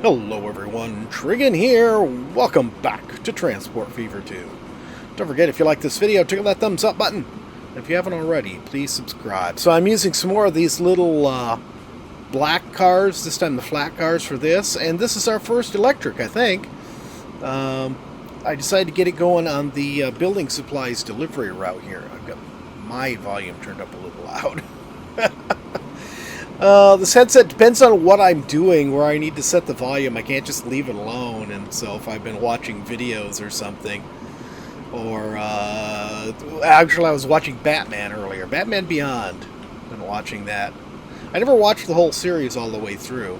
Hello everyone, Trigan here. Welcome back to Transport Fever 2. Don't forget, if you like this video, tickle that thumbs up button. And if you haven't already, please subscribe. So I'm using some more of these little black cars, this time the flat cars for this. And this is our first electric, I think. I decided to get it going on the building supplies delivery route here. I've got my volume turned up a little loud. This headset depends on what I'm doing, where I need to set the volume. I can't just leave it alone, and so if I've been watching videos or something, or, actually I was watching Batman earlier, Batman Beyond, been watching that. I never watched the whole series all the way through,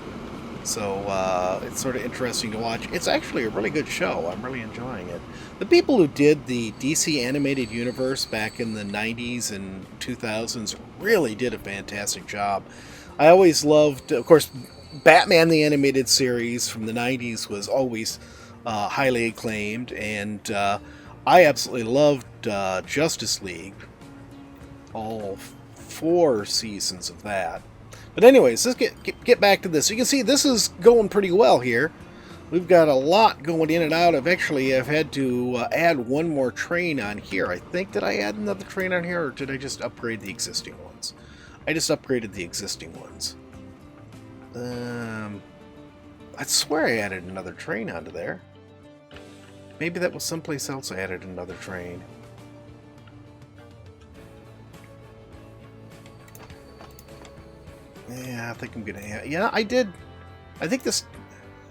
so, it's sort of interesting to watch. It's actually a really good show. I'm really enjoying it. The people who did the DC animated universe back in the 90s and 2000s really did a fantastic job. I always loved, of course, Batman the Animated Series from the 90s was always highly acclaimed, and I absolutely loved Justice League, all 4 seasons of that. But anyways, let's get back to this. You can see this is going pretty well here. We've got a lot going in and out. I've had to add one more train on here. I think, did I add another train on here, or did I just upgrade the existing ones? I just upgraded the existing ones. I swear I added another train onto there. Maybe that was someplace else I added another train. Yeah, I think I'm gonna add... Yeah, I did. I think this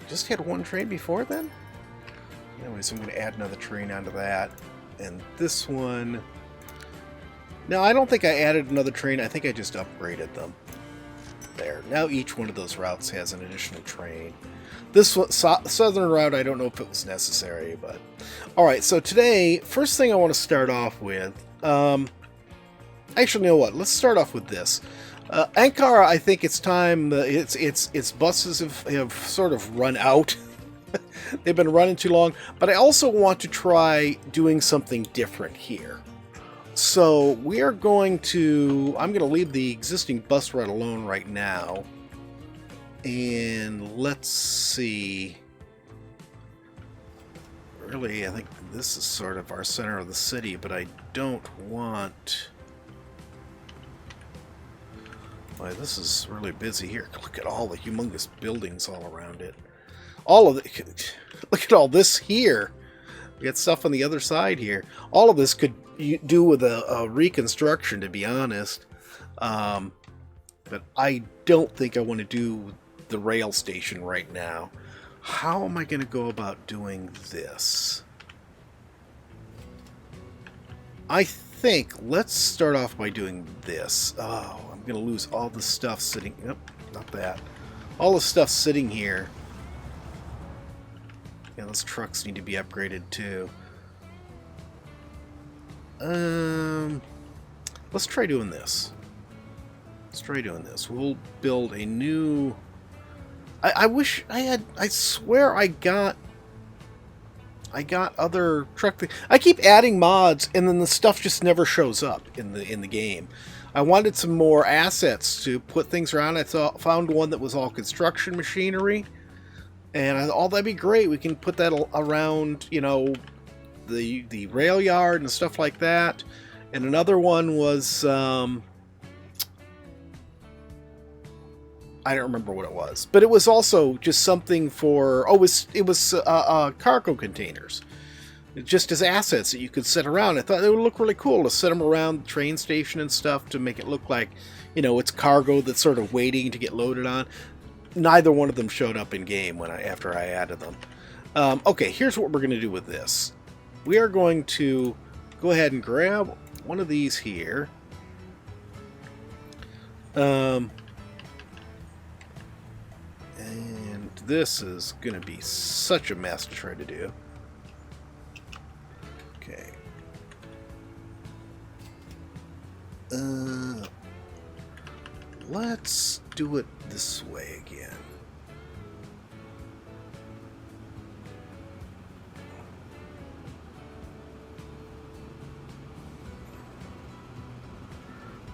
just had one train before then? Anyways, I'm gonna add another train onto that. And this one... No, I don't think I added another train. I think I just upgraded them. There. Now each one of those routes has an additional train. This one, southern route, I don't know if it was necessary, but... Alright, so today, first thing I want to start off with... Actually, you know what? Let's start off with this. Ankara, I think it's time... Its buses have sort of run out. They've been running too long. But I also want to try doing something different here. So we are going to... I'm going to leave the existing bus route alone right now. And let's see... Really, I think this is sort of our center of the city, but I don't want... Boy, this is really busy here. Look at all the humongous buildings all around it. All of the... Look at all this here. We got stuff on the other side here. All of this could do with a reconstruction, to be honest. But I don't think I want to do the rail station right now. How am I going to go about doing this? I think let's start off by doing this. Oh, I'm going to lose all the stuff sitting... Nope, not that. All the stuff sitting here. Yeah, those trucks need to be upgraded too. Let's try doing this. Let's try doing this. We'll build a new... I wish I had... I swear I got other truck things. I keep adding mods, and then the stuff just never shows up in the game. I wanted some more assets to put things around. I found one that was all construction machinery. And I thought, oh, that'd be great. We can put that around, you know, the rail yard and stuff like that. And another one was, I don't remember what it was, but it was also just something for, oh, it was cargo containers, just as assets that you could set around. I thought they would look really cool to set them around the train station and stuff to make it look like, you know, it's cargo that's sort of waiting to get loaded on. Neither one of them showed up in game after I added them. Okay, here's what we're going to do with this. We are going to go ahead and grab one of these here. And this is going to be such a mess to try to do. Okay. Let's do it this way again.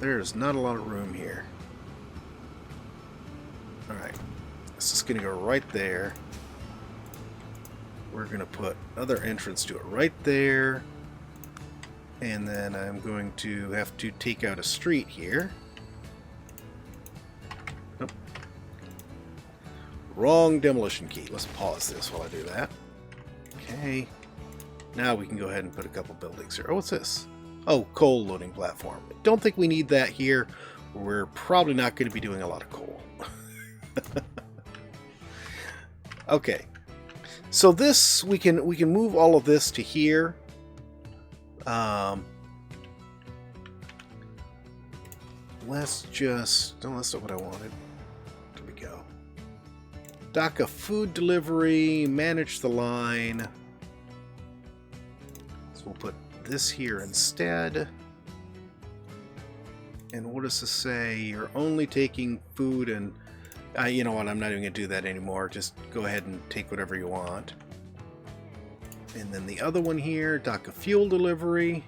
There's not a lot of room here. Alright. This is going to go right there. We're going to put another entrance to it right there. And then I'm going to have to take out a street here. Nope. Wrong demolition key. Let's pause this while I do that. Okay. Now we can go ahead and put a couple buildings here. Oh, what's this? Oh, coal loading platform. Don't think we need that here. We're probably not going to be doing a lot of coal. Okay. So this, we can move all of this to here. Let's just... No, that's not what I wanted. There we go. Dock a food delivery, manage the line. So we'll put this here instead. And what does this say? You're only taking food and... you know what, I'm not even going to do that anymore. Just go ahead and take whatever you want. And then the other one here, dock a fuel delivery.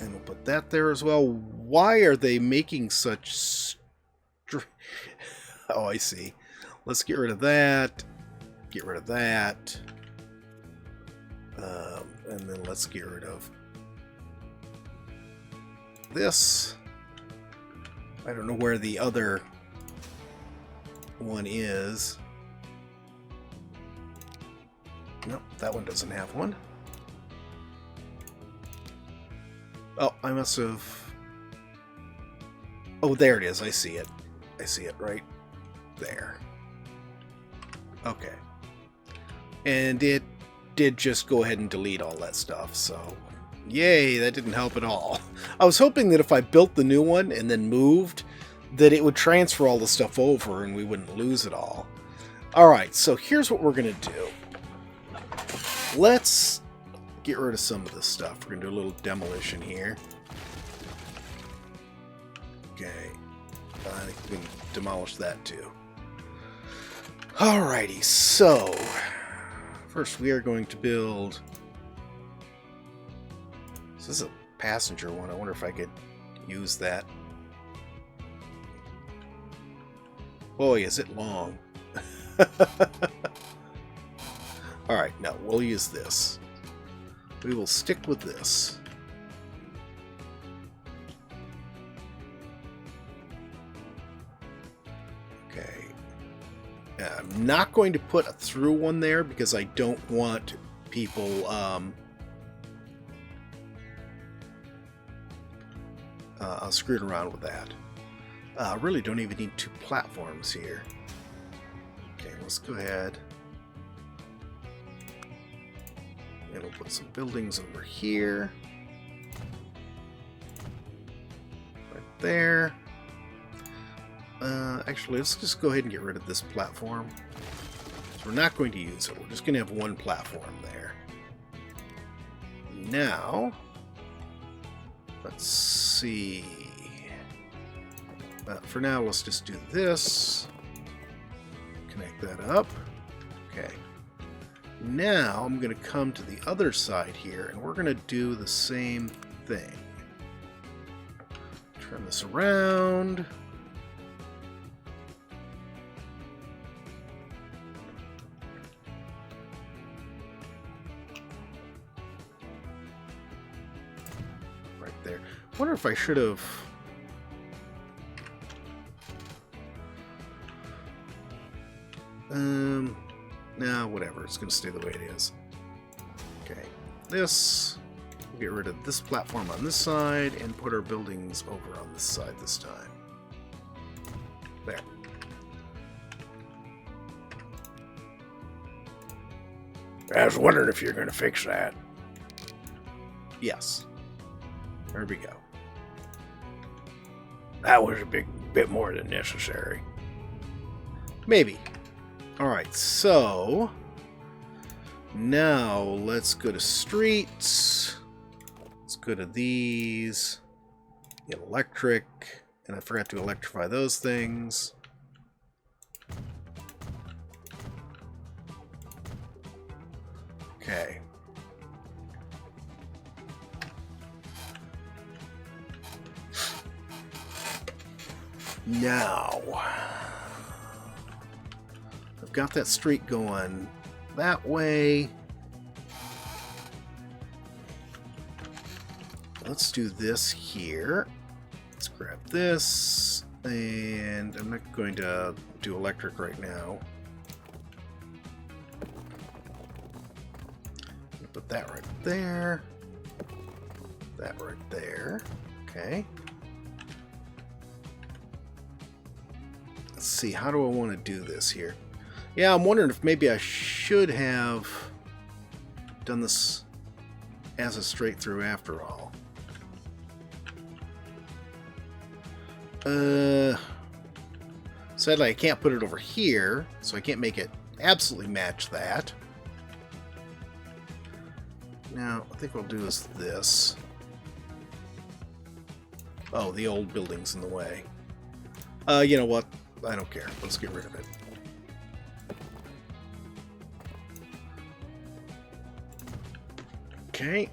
And we'll put that there as well. Why are they making such... Oh, I see. Let's get rid of that. Get rid of that. And then let's get rid of this. I don't know where the other one is. Nope, that one doesn't have one. Oh, I must have... Oh, there it is. I see it. I see it right there. Okay. And it did just go ahead and delete all that stuff, so... Yay, that didn't help at all. I was hoping that if I built the new one and then moved, that it would transfer all the stuff over and we wouldn't lose it all. Alright, so here's what we're going to do. Let's get rid of some of this stuff. We're going to do a little demolition here. Okay. I think we can demolish that too. Alrighty, so... First we are going to build... This is a passenger one. I wonder if I could use that. Boy, is it long. Alright, no, we'll use this. We will stick with this. Okay. I'm not going to put a through one there because I don't want people... screwed around with that. Really don't even need two platforms here. Okay, let's go ahead. And we'll put some buildings over here. Right there. Actually, let's just go ahead and get rid of this platform. So we're not going to use it. We're just going to have one platform there. Now, let's see. For now, let's just do this. Connect that up. Okay. Now, I'm going to come to the other side here, and we're going to do the same thing. Turn this around. Right there. I wonder if I should have... Nah, whatever. It's going to stay the way it is. Okay. This. We'll get rid of this platform on this side and put our buildings over on this side this time. There. I was wondering if you're going to fix that. Yes. There we go. That was a bit more than necessary. Maybe. Alright, so now let's go to streets. Let's go to these. Get electric. And I forgot to electrify those things. Okay. Now, I've got that street going that way. Let's do this here. Let's grab this, and I'm not going to do electric right now. Put that right there. That right there. Okay. Let's see, how do I want to do this here? Yeah, I'm wondering if maybe I should have done this as a straight through after all. Sadly, I can't put it over here, so I can't make it absolutely match that. Now, I think what we'll do is this. Oh, the old building's in the way. You know what? I don't care. Let's get rid of it. Okay.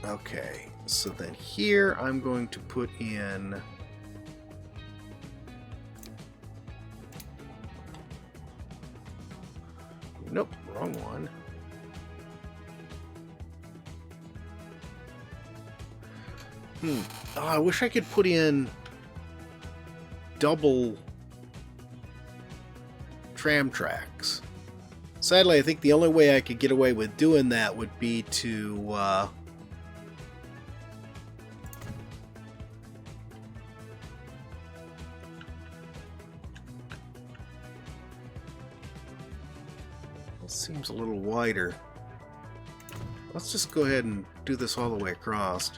Okay, so then here I'm going to put in... Nope, wrong one. Oh, I wish I could put in double tram tracks. Sadly, I think the only way I could get away with doing that would be to seems a little wider. Let's just go ahead and do this all the way across.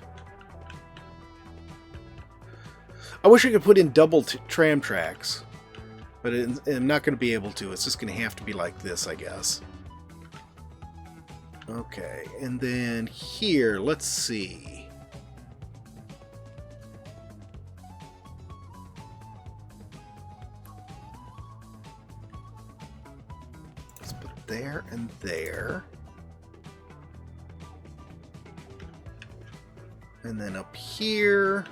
I wish I could put in double tram tracks, but I'm not going to be able to. It's just going to have to be like this, I guess. Okay, and then here, let's see. Let's put it there and there. And then up here.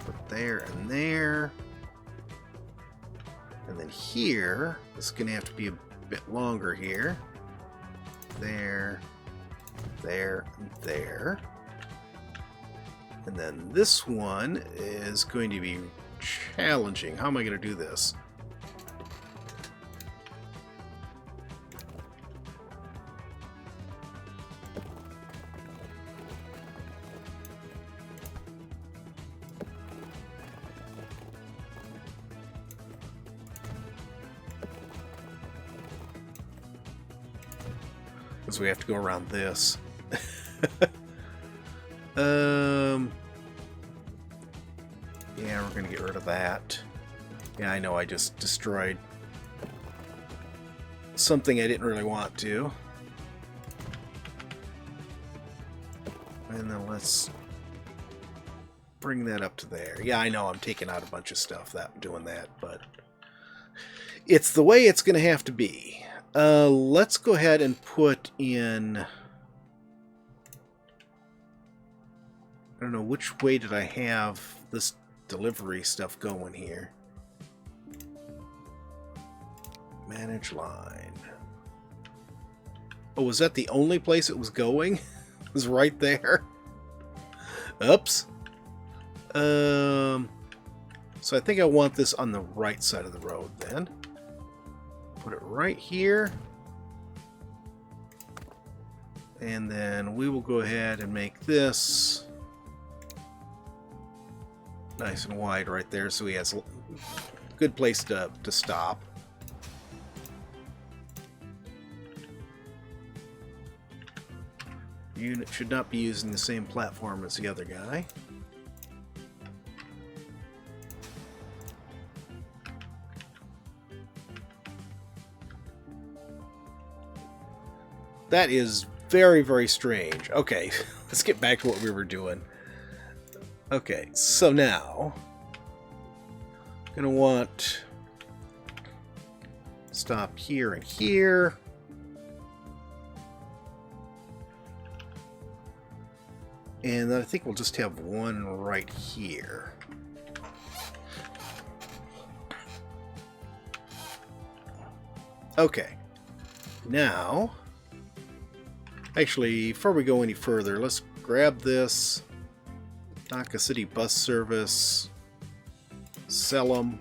Put there and there. And then here, this is going to have to be a bit longer here. There, there, and there. And then this one is going to be challenging. How am I going to do this? Because we have to go around this. Yeah, we're going to get rid of that. Yeah, I know I just destroyed something I didn't really want to. And then let's bring that up to there. Yeah, I know I'm taking out a bunch of stuff doing that, but it's the way it's going to have to be. Let's go ahead and put in... I don't know, which way did I have this delivery stuff going here? Manage line. Oh, was that the only place it was going? It was right there? Oops. So I think I want this on the right side of the road then. Put it right here. And then we will go ahead and make this nice and wide right there so he has a good place to stop. Unit should not be using the same platform as the other guy. That is very, very strange. Okay, let's get back to what we were doing. Okay, so now I'm gonna want stop here and here. And then I think we'll just have one right here. Okay. Now, actually, before we go any further, let's grab this. Dhaka City Bus Service. Sell them.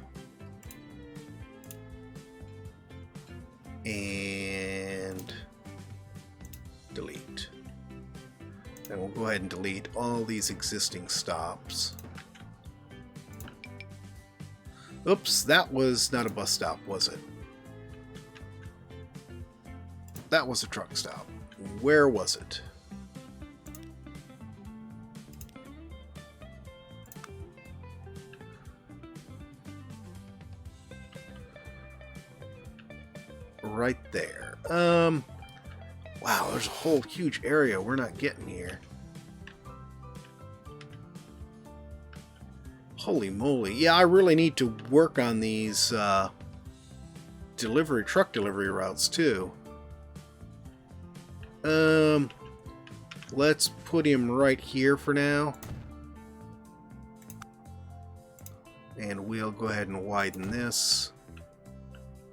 And delete. And we'll go ahead and delete all these existing stops. Oops, that was not a bus stop, was it? That was a truck stop. Where was it? Right there. Wow, there's a whole huge area we're not getting here. Holy moly. Yeah, I really need to work on these truck delivery routes too. Let's put him right here for now. And we'll go ahead and widen this.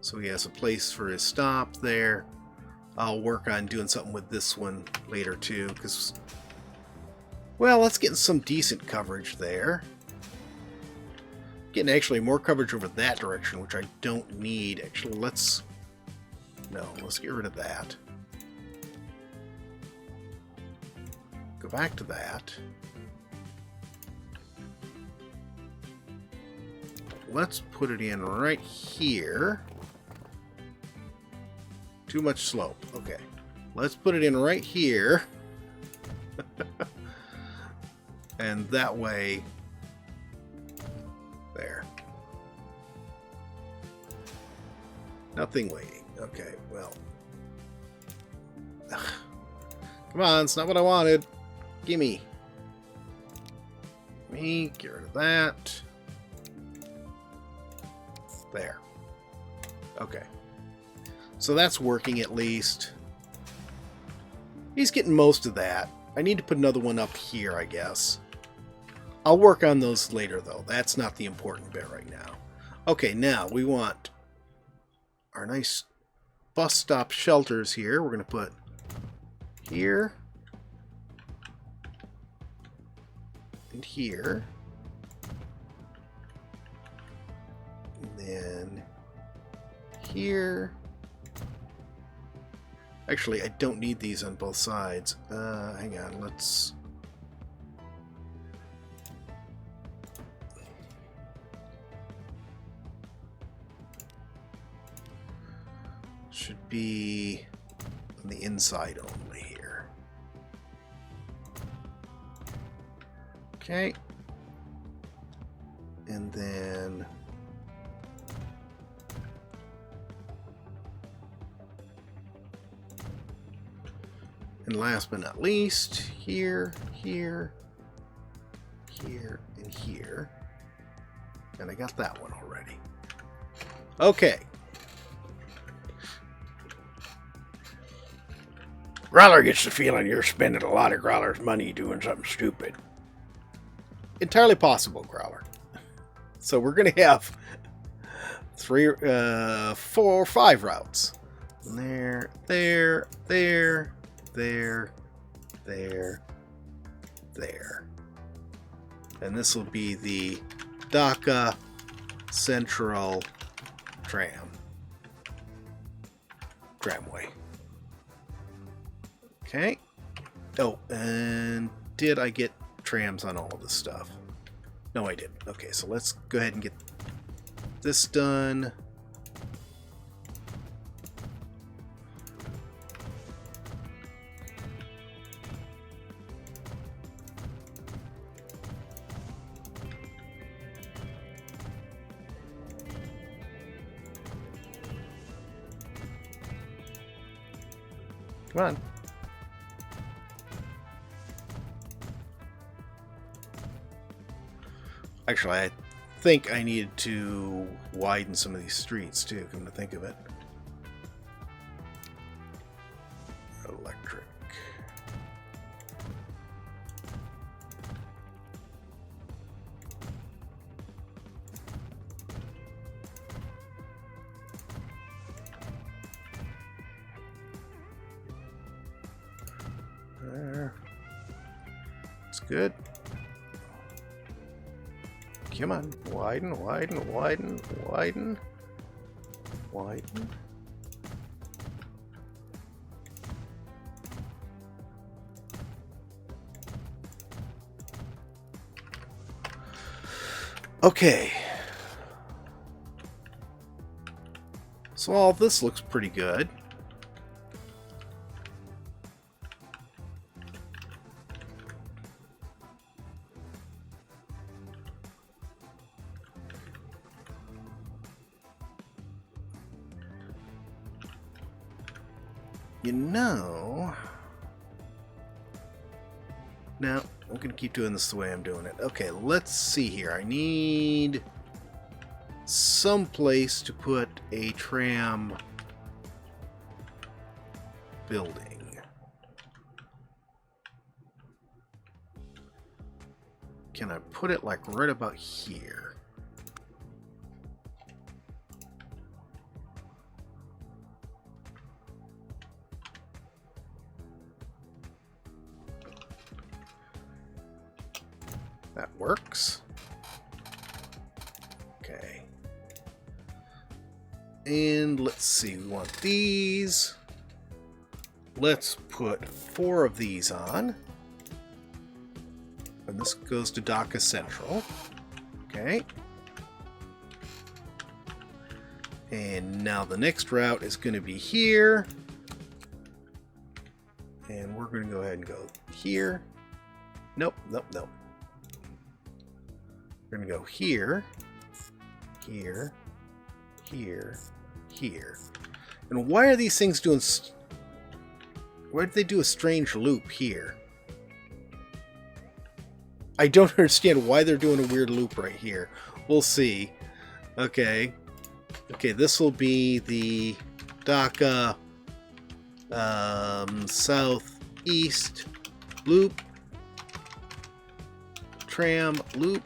So he has a place for his stop there. I'll work on doing something with this one later too, because, well, let's get some decent coverage there. Getting actually more coverage over that direction, which I don't need. Actually, let's get rid of that. Go back to that. Let's put it in right here. Too much slope. Okay. Let's put it in right here. And that way... There. Nothing waiting. Okay, well... Ugh. Come on, it's not what I wanted. Gimme. Get rid of that. There. Okay. So that's working at least. He's getting most of that. I need to put another one up here, I guess. I'll work on those later, though. That's not the important bit right now. Okay, now we want our nice bus stop shelters here. We're going to put here and here. And then here. Actually, I don't need these on both sides. Hang on, let's... Should be on the inside only here. Okay. And then... And last but not least, here, here, here, and here. And I got that one already. Okay. Growler gets the feeling you're spending a lot of Growler's money doing something stupid. Entirely possible, Growler. So we're going to have 4 or 5 routes. There, there, there, there, there, there. And this will be the Dhaka Central Tramway. Okay. Oh, and did I get trams on all of this stuff? No, I didn't. Okay, so let's go ahead and get this done. Come on. Actually, I think I needed to widen some of these streets too, come to think of it. electric. There. It's good. Come on. Widen, widen, widen, widen. Widen. Okay. So all this looks pretty good. You know... Now, I'm going to keep doing this the way I'm doing it. Okay, let's see here. I need some place to put a tram building. Can I put it like right about here? That works. Okay. And let's see, we want these. Let's put 4 of these on. And this goes to Dhaka Central. Okay. And now the next route is going to be here. And we're going to go ahead and go here. Nope, nope, nope. We're going to go here, here, here, here. And why are these things doing... Why did they do a strange loop here? I don't understand why they're doing a weird loop right here. We'll see. Okay. Okay, this will be the Dhaka southeast loop. Tram loop.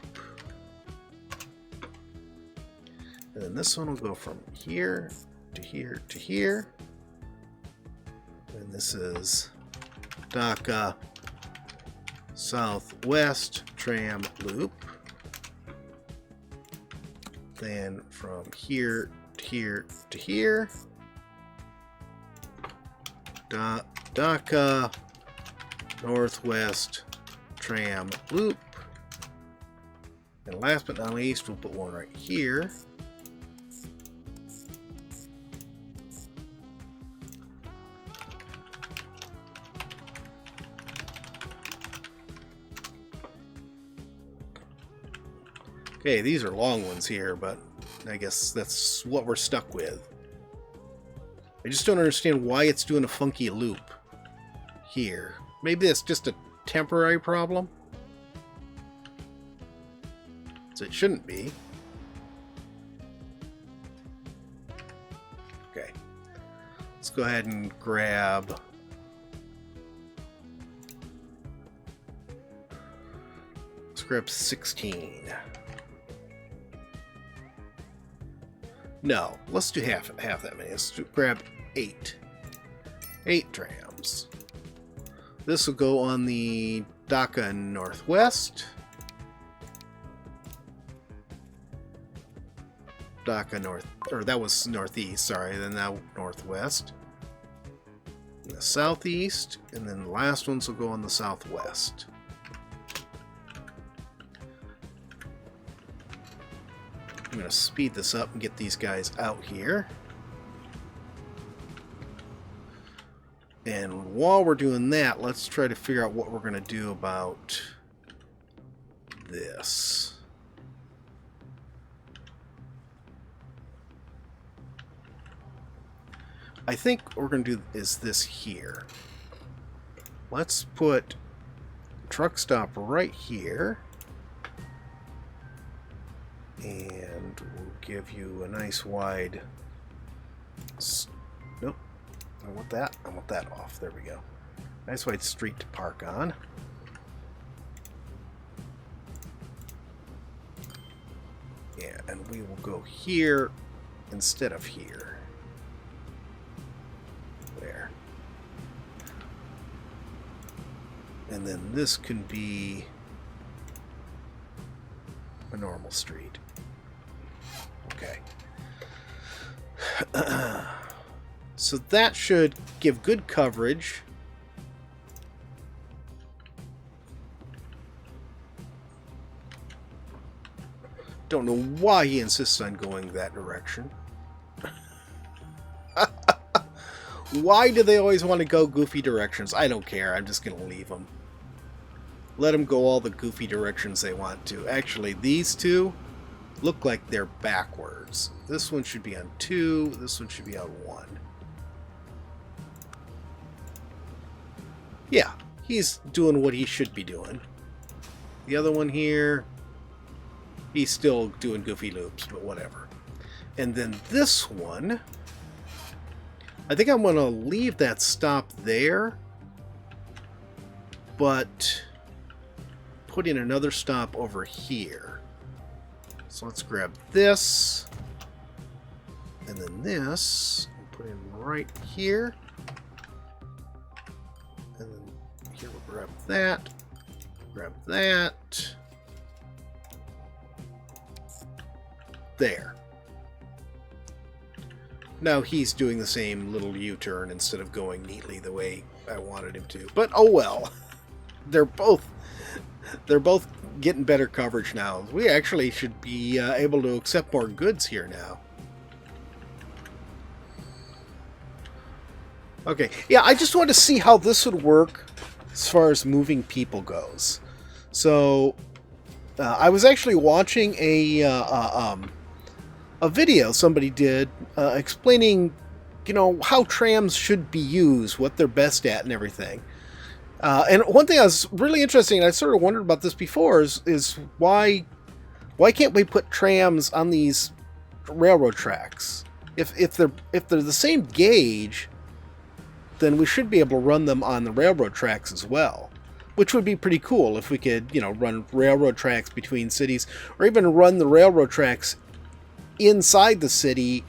And then this one will go from here to here to here. And this is Dhaka southwest tram loop. Then from here to here to here. Dhaka northwest tram loop. And last but not least, we'll put one right here. Okay, these are long ones here, but I guess that's what we're stuck with. I just don't understand why it's doing a funky loop here. Maybe it's just a temporary problem? So it shouldn't be. Okay. Let's go ahead and grab... Let's grab 16. No, let's do half that many. Let's grab 8. 8 trams. This will go on the Dhaka Northwest. Dhaka North, or that was Northeast, sorry, then now Northwest. And the Southeast, and then the last ones will go on the Southwest. I'm going to speed this up and get these guys out here. And while we're doing that, let's try to figure out what we're going to do about this. I think what we're going to do is this here. Let's put truck stop right here. And we'll give you a nice wide... Nope. I want that. I want that off. There we go. Nice wide street to park on. Yeah, and we will go here instead of here. There. And then this can be a normal street. Okay. So that should give good coverage. Don't know why he insists on going that direction. Why do they always want to go goofy directions? I don't care. I'm just going to leave them. Let them go all the goofy directions they want to. Actually, these two look like they're backwards. This one should be on 2. This one should be on 1. Yeah, he's doing what he should be doing. The other one here, he's still doing goofy loops, but whatever. And then this one, I think I'm going to leave that stop there, but put in another stop over here. So let's grab this, and then this, and put in right here. And then here we'll grab that. There. Now he's doing the same little U-turn instead of going neatly the way I wanted him to. But oh well. They're both getting better coverage now. We actually should be able to accept more goods here now. Okay, yeah, I just wanted to see how this would work as far as moving people goes. So, I was actually watching a video somebody did explaining, you know, how trams should be used, what they're best at, and everything. And one thing I was really interested in, I sort of wondered about this before, is why can't we put trams on these railroad tracks? If they're the same gauge, then we should be able to run them on the railroad tracks as well, which would be pretty cool if we could, you know, run railroad tracks between cities, or even run the railroad tracks inside the city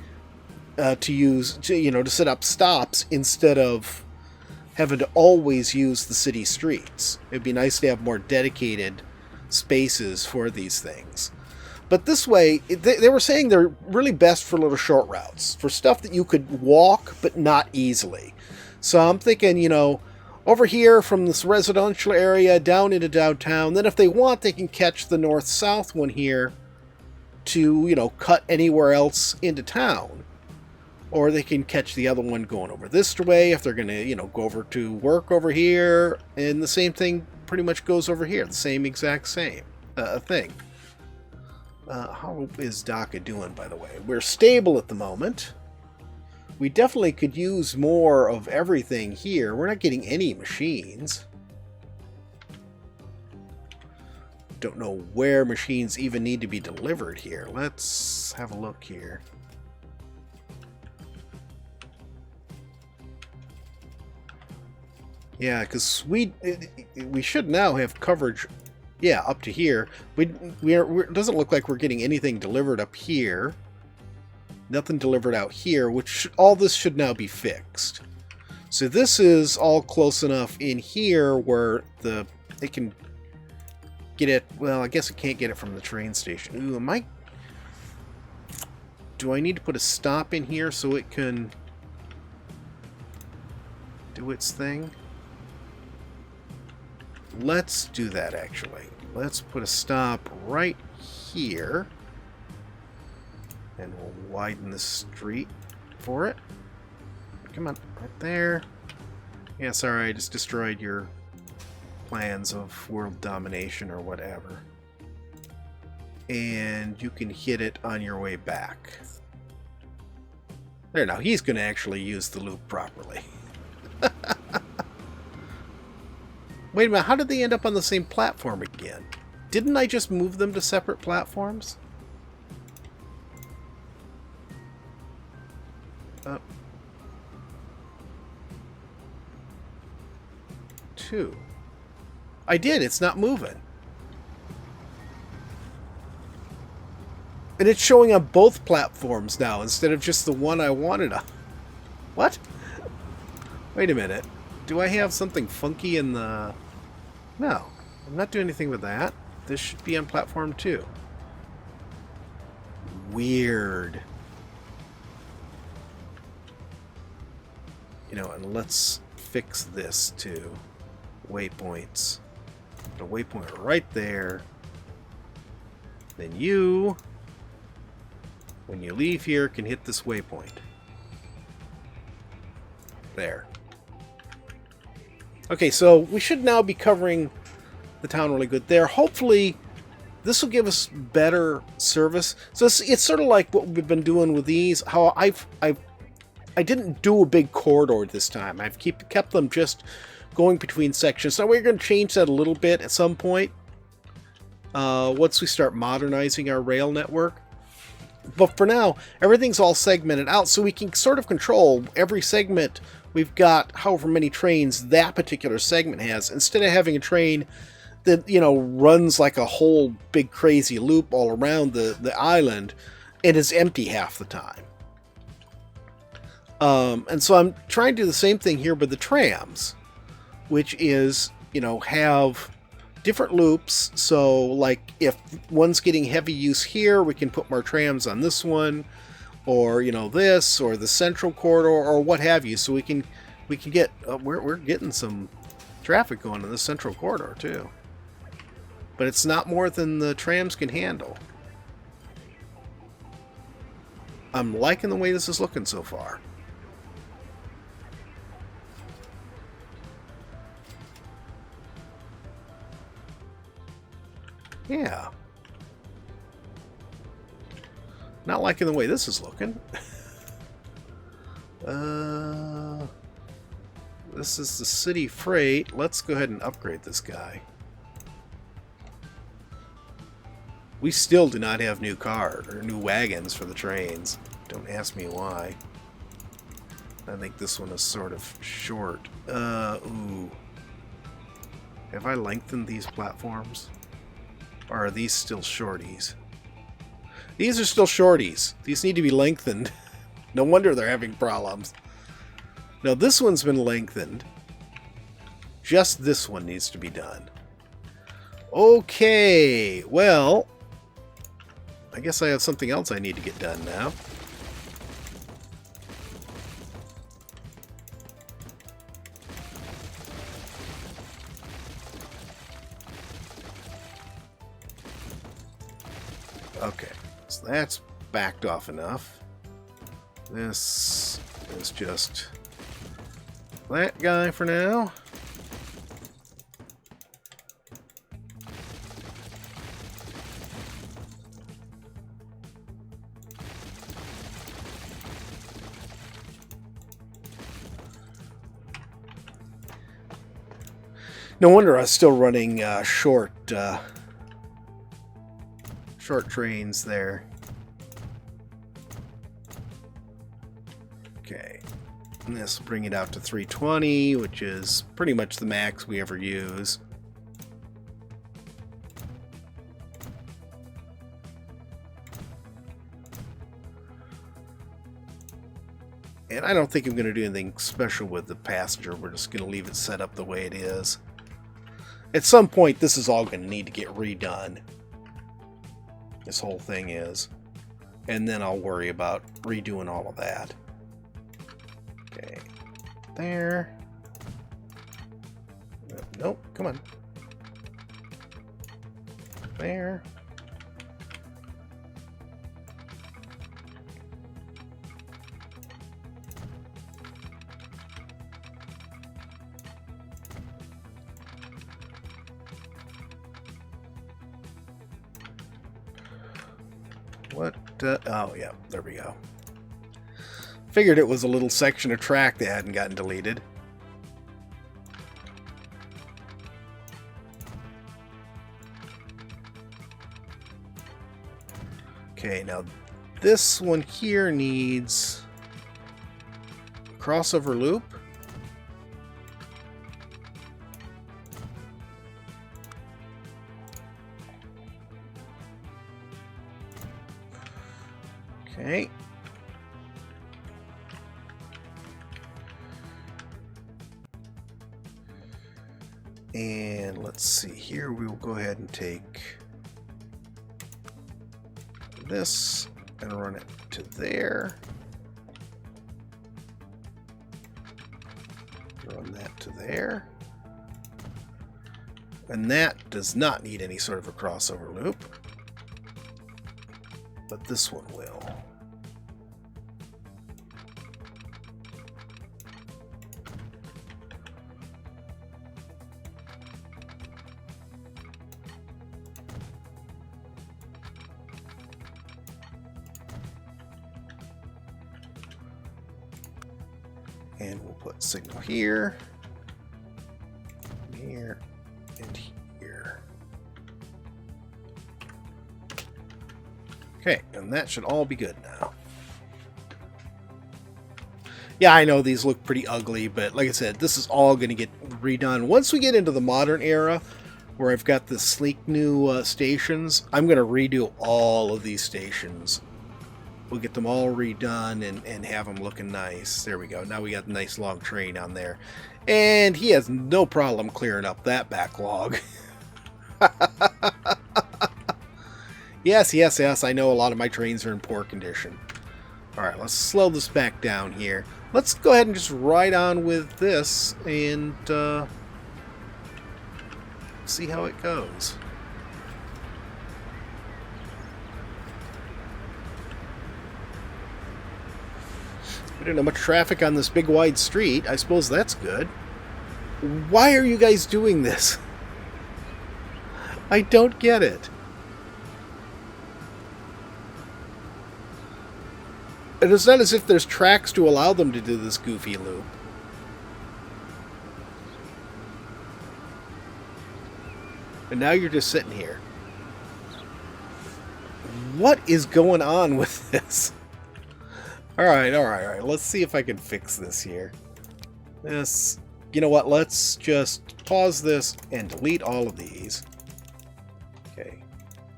to set up stops instead of having to always use the city streets. It'd be nice to have more dedicated spaces for these things. But this way, they were saying they're really best for little short routes, for stuff that you could walk but not easily. So I'm thinking, you know, over here from this residential area down into downtown. Then if they want, they can catch the north-south one here to, you know, cut anywhere else into town. Or they can catch the other one going over this way if they're going to, you know, go over to work over here. And the same thing pretty much goes over here. The same exact thing. How is DACA doing, by the way? We're stable at the moment. We definitely could use more of everything here. We're not getting any machines. Don't know where machines even need to be delivered here. Let's have a look here. Yeah, because we should now have coverage, yeah, up to here. It doesn't look like we're getting anything delivered up here. Nothing delivered out here, which all this should now be fixed. So this is all close enough in here where it can get it. Well, I guess it can't get it from the train station. Ooh, do I need to put a stop in here so it can do its thing? Let's do that, actually. Let's put a stop right here. And we'll widen the street for it. Come on, right there. Yeah, sorry, I just destroyed your plans of world domination or whatever. And you can hit it on your way back. There, now he's going to actually use the loop properly. Wait a minute, how did they end up on the same platform again? Didn't I just move them to separate platforms? too. I did. It's not moving. And it's showing on both platforms now instead of just the one I wanted on. What? Wait a minute. Do I have something funky in the... No. I'm not doing anything with that. This should be on platform 2. Weird. You know, and let's fix this too. Waypoints. Put a waypoint right there. Then you, when you leave here, can hit this waypoint. There. Okay, so we should now be covering the town really good there. Hopefully, this will give us better service. So it's sort of like what we've been doing with these. How I didn't do a big corridor this time. I've kept them just going between sections. Now we're going to change that a little bit at some point. Once we start modernizing our rail network. But for now, everything's all segmented out, so we can sort of control every segment. We've got however many trains that particular segment has, instead of having a train that, you know, runs like a whole big crazy loop all around the island and is empty half the time. And so I'm trying to do the same thing here with the trams, which is, you know, have different loops. So like if one's getting heavy use here, we can put more trams on this one, or, you know, this, or the central corridor, or what have you. So we can get we're getting some traffic going in the central corridor too, but it's not more than the trams can handle. I'm liking the way this is looking so far. Yeah. Not liking the way this is looking. This is the city freight. Let's go ahead and upgrade this guy. We still do not have new cars or new wagons for the trains. Don't ask me why. I think this one is sort of short. Ooh. Have I lengthened these platforms? Or are these still shorties? These are still shorties. These need to be lengthened. No wonder they're having problems. Now this one's been lengthened. Just this one needs to be done. Okay, well, I guess I have something else I need to get done now. Okay, so that's backed off enough. This is just that guy for now. No wonder I was still running short trains there. Okay, and this will bring it out to 320, which is pretty much the max we ever use. And I don't think I'm going to do anything special with the passenger. We're just going to leave it set up the way it is. At some point, this is all going to need to get redone. This whole thing is. And then I'll worry about redoing all of that. Okay. There. Nope. Come on. There. What? Oh, yeah. There we go. Figured it was a little section of track that hadn't gotten deleted. Okay, now this one here needs a crossover loop. Okay. And let's see here, we will go ahead and take this and run it to there. Run that to there. And that does not need any sort of a crossover loop. But this one will. And we'll put signal here, here, and here. Okay, and that should all be good now. Yeah, I know these look pretty ugly, but like I said, this is all going to get redone. Once we get into the modern era, where I've got the sleek new stations, I'm going to redo all of these stations. We'll get them all redone and have them looking nice. There we go. Now we got a nice long train on there. And he has no problem clearing up that backlog. Yes, I know a lot of my trains are in poor condition. Alright, let's slow this back down here. Let's go ahead and just ride on with this and see how it goes. We didn't have much traffic on this big wide street. I suppose that's good. Why are you guys doing this? I don't get it. And it's not as if there's tracks to allow them to do this goofy loop. And now you're just sitting here. What is going on with this? Alright. Let's see if I can fix this here. This, you know what? Let's just pause this and delete all of these. Okay.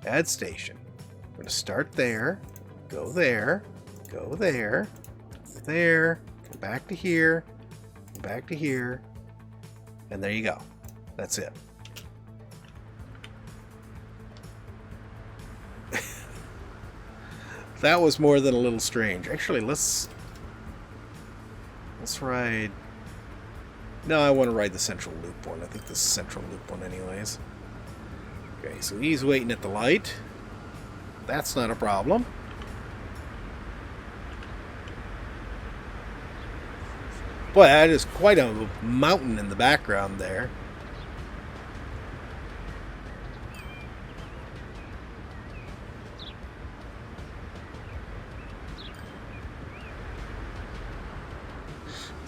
Add station. I'm going to start there. Go there. Go there. There. Come back to here. Come back to here. And there you go. That's it. That was more than a little strange. Actually, let's ride... No, I want to ride the central loop one. I think this is central loop one anyways. Okay, so he's waiting at the light. That's not a problem. Boy, that is quite a mountain in the background there.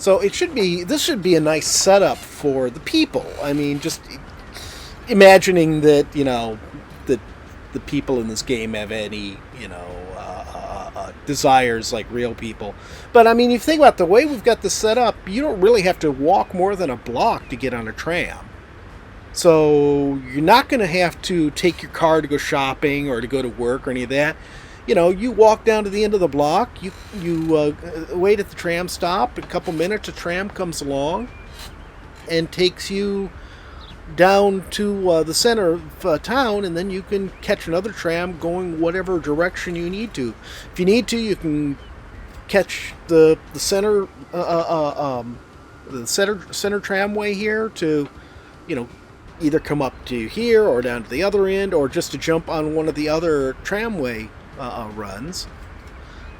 So it should be, this should be a nice setup for the people. I mean, just imagining that, you know, that the people in this game have any, you know, desires like real people. But I mean, if you think about the way we've got this set up, you don't really have to walk more than a block to get on a tram. So you're not going to have to take your car to go shopping or to go to work or any of that. You know, you walk down to the end of the block, you wait at the tram stop, a couple minutes, a tram comes along and takes you down to the center of town, and then you can catch another tram going whatever direction you need to. If you need to, you can catch the center center tramway here to, you know, either come up to here or down to the other end, or just to jump on one of the other tramway runs.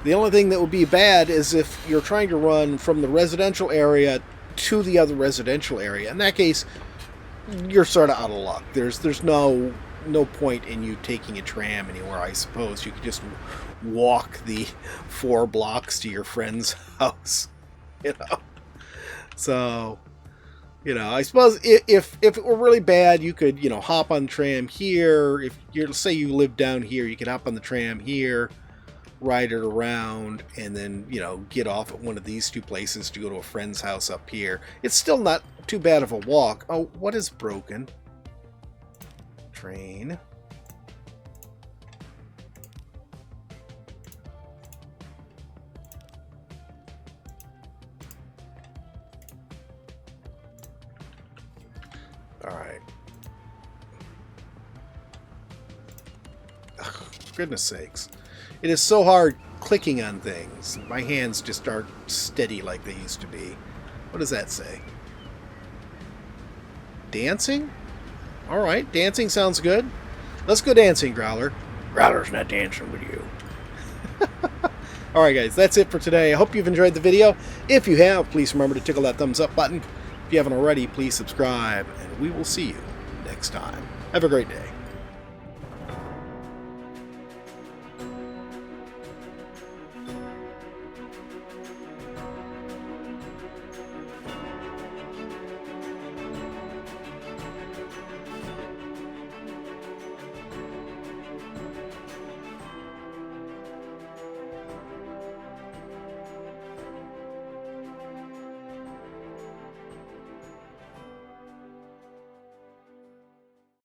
The only thing that would be bad is if you're trying to run from the residential area to the other residential area. In that case, you're sort of out of luck. There's no point in you taking a tram anywhere. I suppose you could just walk the 4 blocks to your friend's house, you know. So, you know, I suppose if it were really bad, you could, you know, hop on the tram here. If you're, say you live down here, you could hop on the tram here, ride it around, and then, you know, get off at one of these 2 places to go to a friend's house up here. It's still not too bad of a walk. Oh, what is broken? Train. Alright. Goodness sakes. It is so hard clicking on things. My hands just aren't steady like they used to be. What does that say? Dancing? Alright, dancing sounds good. Let's go dancing, Growler. Growler's not dancing with you. Alright guys, that's it for today. I hope you've enjoyed the video. If you have, please remember to tickle that thumbs up button. If you haven't already, please subscribe, and we will see you next time. Have a great day.